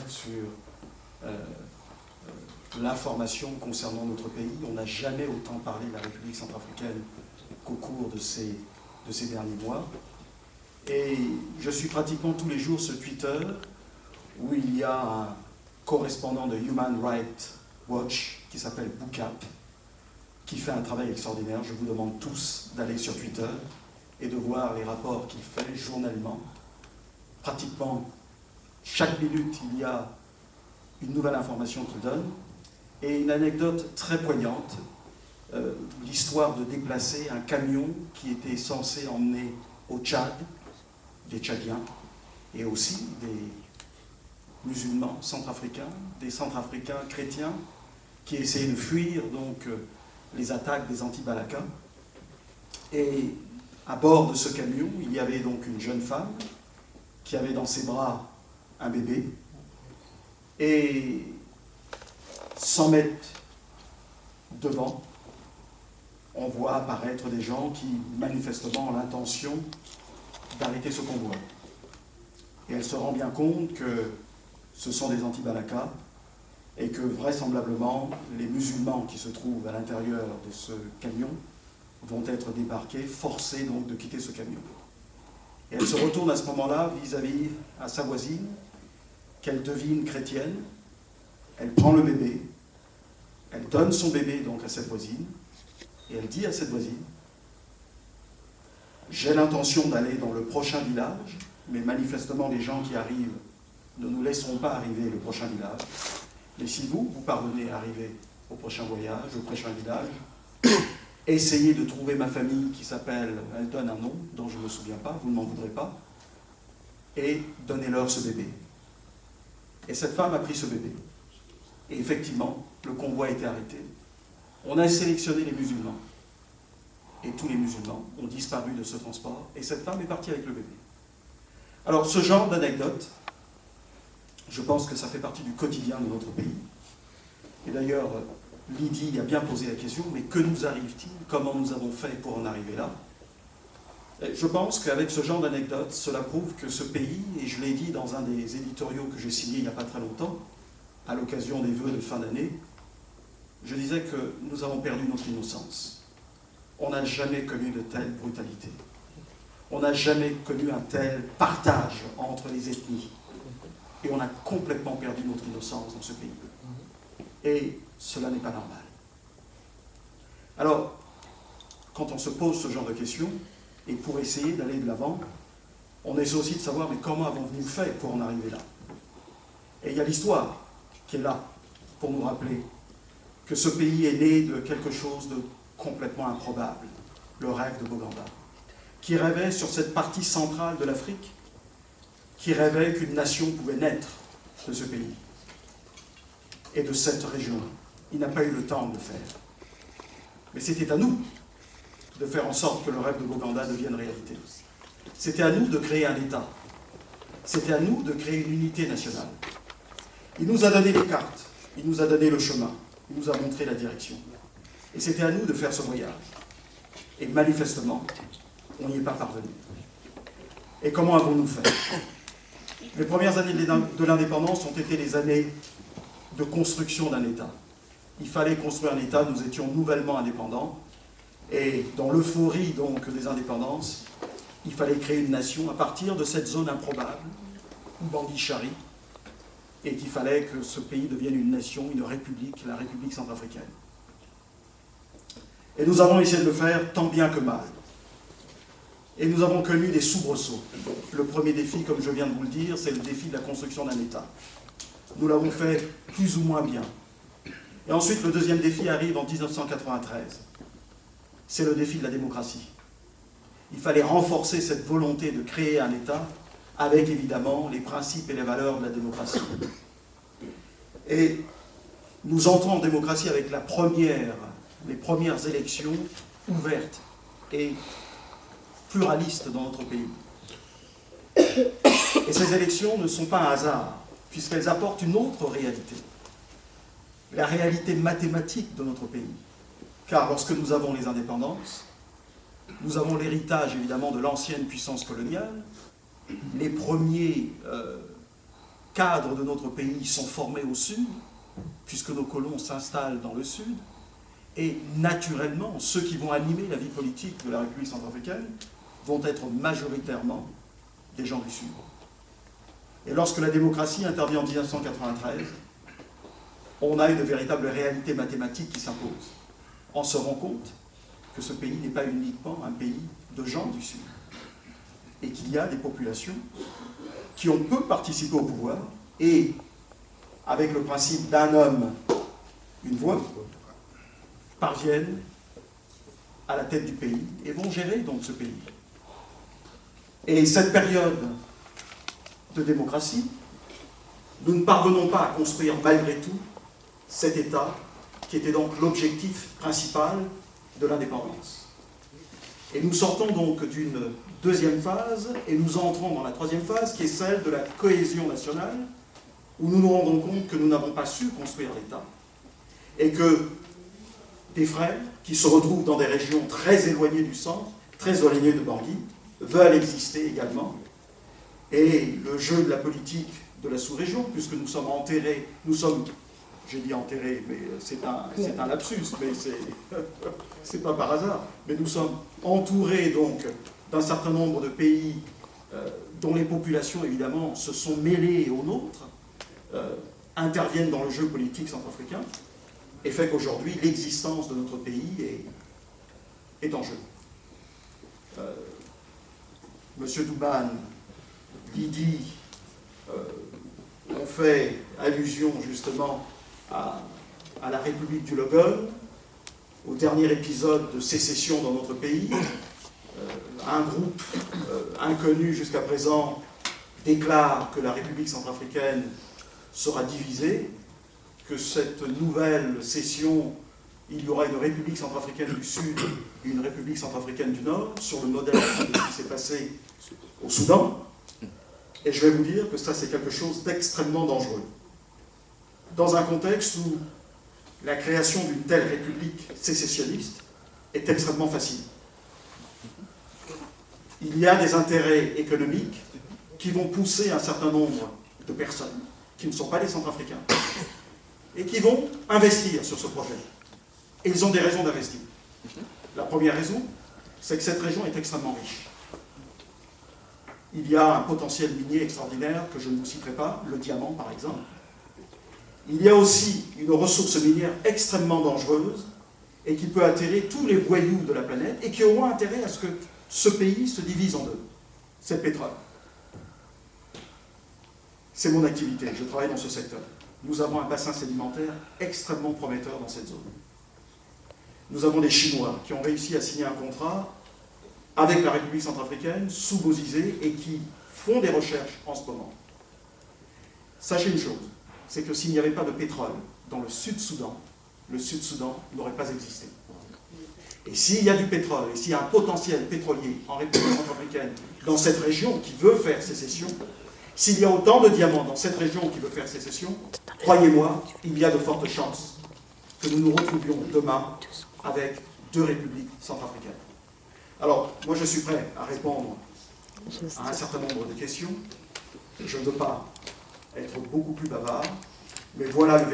sur l'information concernant notre pays. On n'a jamais autant parlé de la République centrafricaine qu'au cours de ces derniers mois. Et je suis pratiquement tous les jours sur Twitter, où il y a un correspondant de Human Rights Watch qui s'appelle Boukap, qui fait un travail extraordinaire. Je vous demande tous d'aller sur Twitter et de voir les rapports qu'il fait journellement. Pratiquement chaque minute, il y a une nouvelle information qu'il donne. Et une anecdote très poignante, l'histoire de déplacer un camion qui était censé emmener au Tchad des Tchadiens et aussi des musulmans centrafricains, des centrafricains chrétiens qui essayaient de fuir donc les attaques des anti-Balaka. Et à bord de ce camion, il y avait donc une jeune femme qui avait dans ses bras un bébé. Et 100 mètres devant, on voit apparaître des gens qui, manifestement, ont l'intention d'arrêter ce convoi. Et elle se rend bien compte que ce sont des anti-Balaka et que, vraisemblablement, les musulmans qui se trouvent à l'intérieur de ce camion vont être débarqués, forcés donc de quitter ce camion. Et elle se retourne à ce moment-là vis-à-vis à sa voisine, qu'elle devine chrétienne. Elle prend le bébé, elle donne son bébé donc à cette voisine, et elle dit à cette voisine, j'ai l'intention d'aller dans le prochain village, mais manifestement les gens qui arrivent ne nous laisseront pas arriver au prochain village. Mais si vous parvenez à arriver au prochain voyage, au prochain village, essayez de trouver ma famille qui s'appelle, elle donne un nom dont je ne me souviens pas, vous ne m'en voudrez pas, et donnez-leur ce bébé. Et cette femme a pris ce bébé. Et effectivement, le convoi a été arrêté. On a sélectionné les musulmans. Et tous les musulmans ont disparu de ce transport. Et cette femme est partie avec le bébé. Alors, ce genre d'anecdote, je pense que ça fait partie du quotidien de notre pays. Et d'ailleurs, Lydie a bien posé la question, mais que nous arrive-t-il? Comment nous avons fait pour en arriver là? Et je pense qu'avec ce genre d'anecdote, cela prouve que ce pays, et je l'ai dit dans un des éditoriaux que j'ai signé il n'y a pas très longtemps, à l'occasion des vœux de fin d'année, je disais que nous avons perdu notre innocence. On n'a jamais connu de telle brutalité. On n'a jamais connu un tel partage entre les ethnies. Et on a complètement perdu notre innocence dans ce pays. Et cela n'est pas normal. Alors, quand on se pose ce genre de questions, et pour essayer d'aller de l'avant, on essaie aussi de savoir, mais comment avons-nous fait pour en arriver là? Et il y a l'histoire qui est là pour nous rappeler que ce pays est né de quelque chose de complètement improbable, le rêve de Boganda, qui rêvait sur cette partie centrale de l'Afrique, qui rêvait qu'une nation pouvait naître de ce pays et de cette région. Il n'a pas eu le temps de le faire. Mais c'était à nous de faire en sorte que le rêve de Boganda devienne réalité. C'était à nous de créer un État. C'était à nous de créer une unité nationale. Il nous a donné les cartes, il nous a donné le chemin, il nous a montré la direction. Et c'était à nous de faire ce voyage. Et manifestement, on n'y est pas parvenu. Et comment avons-nous fait? Les premières années de l'indépendance ont été les années de construction d'un État. Il fallait construire un État, nous étions nouvellement indépendants, et dans l'euphorie donc des indépendances, il fallait créer une nation à partir de cette zone improbable, Bangui-Chari, et qu'il fallait que ce pays devienne une nation, une république, la République centrafricaine. Et nous avons essayé de le faire tant bien que mal. Et nous avons connu des soubresauts. Le premier défi, comme je viens de vous le dire, c'est le défi de la construction d'un État. Nous l'avons fait plus ou moins bien. Et ensuite, le deuxième défi arrive en 1993. C'est le défi de la démocratie. Il fallait renforcer cette volonté de créer un État avec évidemment les principes et les valeurs de la démocratie. Et nous entrons en démocratie avec les premières élections ouvertes et pluralistes dans notre pays. Et ces élections ne sont pas un hasard, puisqu'elles apportent une autre réalité. La réalité mathématique de notre pays. Car lorsque nous avons les indépendances, nous avons l'héritage évidemment de l'ancienne puissance coloniale, les premiers cadres de notre pays sont formés au sud, puisque nos colons s'installent dans le sud, et naturellement, ceux qui vont animer la vie politique de la République centrafricaine vont être majoritairement des gens du sud. Et lorsque la démocratie intervient en 1993, on a une véritable réalité mathématique qui s'impose. On se rend compte que ce pays n'est pas uniquement un pays de gens du sud, et qu'il y a des populations qui ont peu participé au pouvoir, et avec le principe d'un homme, une voix, parviennent à la tête du pays et vont gérer donc ce pays. Et cette période de démocratie, nous ne parvenons pas à construire malgré tout cet État qui était donc l'objectif principal de l'indépendance. Et nous sortons donc d'une deuxième phase et nous entrons dans la troisième phase qui est celle de la cohésion nationale, où nous nous rendons compte que nous n'avons pas su construire l'État et que des frères qui se retrouvent dans des régions très éloignées du centre, très éloignées de Bangui, veulent exister également. Et le jeu de la politique de la sous-région, puisque nous sommes enterrés, j'ai dit enterrés, mais c'est un lapsus, mais c'est pas par hasard, mais nous sommes entourés donc d'un certain nombre de pays dont les populations évidemment se sont mêlées aux nôtres, interviennent dans le jeu politique centrafricain, et fait qu'aujourd'hui, l'existence de notre pays est en jeu. Monsieur Douban, Lydie, ont fait allusion justement à la République du Logone, au dernier épisode de sécession dans notre pays. Un groupe inconnu jusqu'à présent déclare que la République centrafricaine sera divisée, que cette nouvelle cession, il y aura une République centrafricaine du Sud et une République centrafricaine du Nord, sur le modèle de ce qui s'est passé au Soudan. Et je vais vous dire que ça, c'est quelque chose d'extrêmement dangereux. Dans un contexte où la création d'une telle République sécessionniste est extrêmement facile. Il y a des intérêts économiques qui vont pousser un certain nombre de personnes, qui ne sont pas des Centrafricains, et qui vont investir sur ce projet. Et ils ont des raisons d'investir. La première raison, c'est que cette région est extrêmement riche. Il y a un potentiel minier extraordinaire que je ne vous citerai pas, le diamant par exemple. Il y a aussi une ressource minière extrêmement dangereuse et qui peut attirer tous les voyous de la planète et qui auront intérêt à ce que ce pays se divise en deux. C'est le pétrole. C'est mon activité, je travaille dans ce secteur. Nous avons un bassin sédimentaire extrêmement prometteur dans cette zone. Nous avons des Chinois qui ont réussi à signer un contrat avec la République centrafricaine, sous Bozizé, et qui font des recherches en ce moment. Sachez une chose, c'est que s'il n'y avait pas de pétrole dans le Sud-Soudan, le Sud-Soudan n'aurait pas existé. Et s'il y a du pétrole, et s'il y a un potentiel pétrolier en République centrafricaine, dans cette région qui veut faire sécession, s'il y a autant de diamants dans cette région qui veut faire sécession, croyez-moi, il y a de fortes chances que nous nous retrouvions demain avec deux républiques centrafricaines. Alors, moi je suis prêt à répondre à un certain nombre de questions. Je ne veux pas être beaucoup plus bavard, mais voilà le véritable.